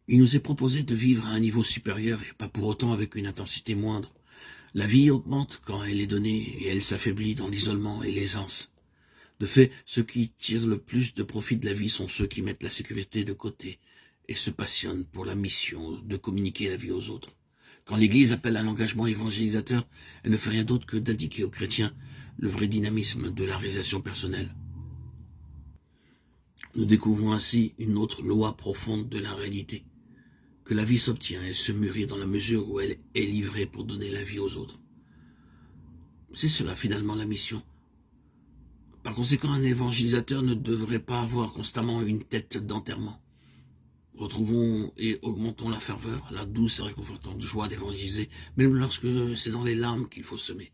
Il nous est proposé de vivre à un niveau supérieur et pas pour autant avec une intensité moindre. La vie augmente quand elle est donnée et elle s'affaiblit dans l'isolement et l'aisance. De fait, ceux qui tirent le plus de profit de la vie sont ceux qui mettent la sécurité de côté et se passionnent pour la mission de communiquer la vie aux autres. Quand l'Église appelle à l'engagement évangélisateur, elle ne fait rien d'autre que d'indiquer aux chrétiens le vrai dynamisme de la réalisation personnelle. Nous découvrons ainsi une autre loi profonde de la réalité, que la vie s'obtient et se mûrit dans la mesure où elle est livrée pour donner la vie aux autres. C'est cela finalement la mission. Par conséquent, un évangélisateur ne devrait pas avoir constamment une tête d'enterrement. Retrouvons et augmentons la ferveur, la douce et réconfortante joie d'évangéliser, même lorsque c'est dans les larmes qu'il faut semer.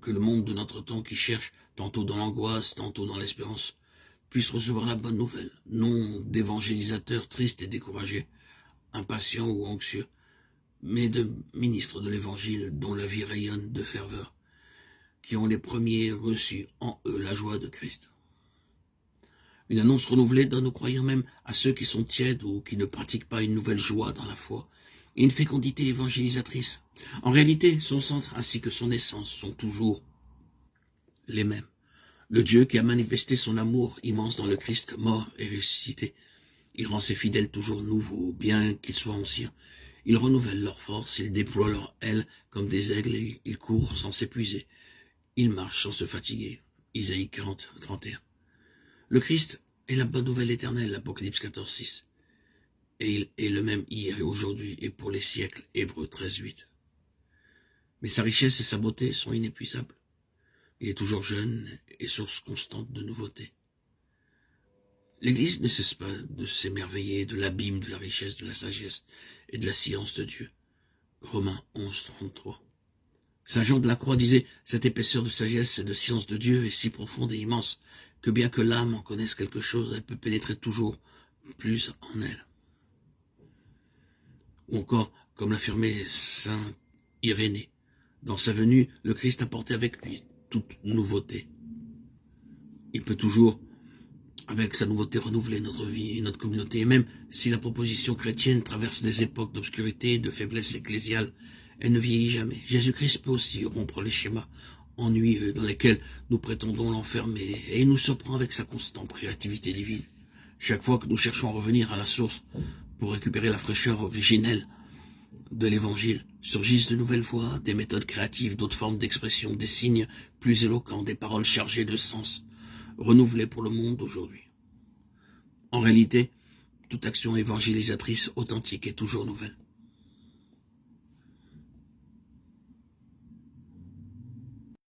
Que le monde de notre temps qui cherche, tantôt dans l'angoisse, tantôt dans l'espérance, puisse recevoir la bonne nouvelle, non d'évangélisateurs tristes et découragés, impatients ou anxieux, mais de ministres de l'Évangile dont la vie rayonne de ferveur, qui ont les premiers reçu en eux la joie de Christ. Une annonce renouvelée donne aux croyants même à ceux qui sont tièdes ou qui ne pratiquent pas une nouvelle joie dans la foi, et une fécondité évangélisatrice. En réalité, son centre ainsi que son essence sont toujours les mêmes. Le Dieu qui a manifesté son amour immense dans le Christ mort et ressuscité. Il rend ses fidèles toujours nouveaux, bien qu'ils soient anciens. Ils renouvellent leur force, ils déploient leurs ailes comme des aigles, ils courent sans s'épuiser. Ils marchent sans se fatiguer. Isaïe 40, 31. Le Christ est la bonne nouvelle éternelle, Apocalypse 14, 6. Et il est le même hier et aujourd'hui et pour les siècles, Hébreux 13, 8. Mais sa richesse et sa beauté sont inépuisables. Il est toujours jeune et source constante de nouveautés. L'Église ne cesse pas de s'émerveiller de l'abîme de la richesse, de la sagesse et de la science de Dieu. Romains 11, 33. Saint Jean de la Croix disait « Cette épaisseur de sagesse et de science de Dieu est si profonde et immense que bien que l'âme en connaisse quelque chose, elle peut pénétrer toujours plus en elle. » Ou encore, comme l'affirmait saint Irénée, dans sa venue, le Christ apportait avec lui toute nouveauté. Il peut toujours, avec sa nouveauté, renouveler notre vie et notre communauté. Et même si la proposition chrétienne traverse des époques d'obscurité et de faiblesse ecclésiale, elle ne vieillit jamais. Jésus-Christ peut aussi rompre les schémas ennuyeux dans lesquels nous prétendons l'enfermer, et il nous surprend avec sa constante créativité divine. Chaque fois que nous cherchons à revenir à la source pour récupérer la fraîcheur originelle de l'Évangile, surgissent de nouvelles voies, des méthodes créatives, d'autres formes d'expression, des signes plus éloquents, des paroles chargées de sens, renouvelées pour le monde d'aujourd'hui. En réalité, toute action évangélisatrice authentique est toujours nouvelle.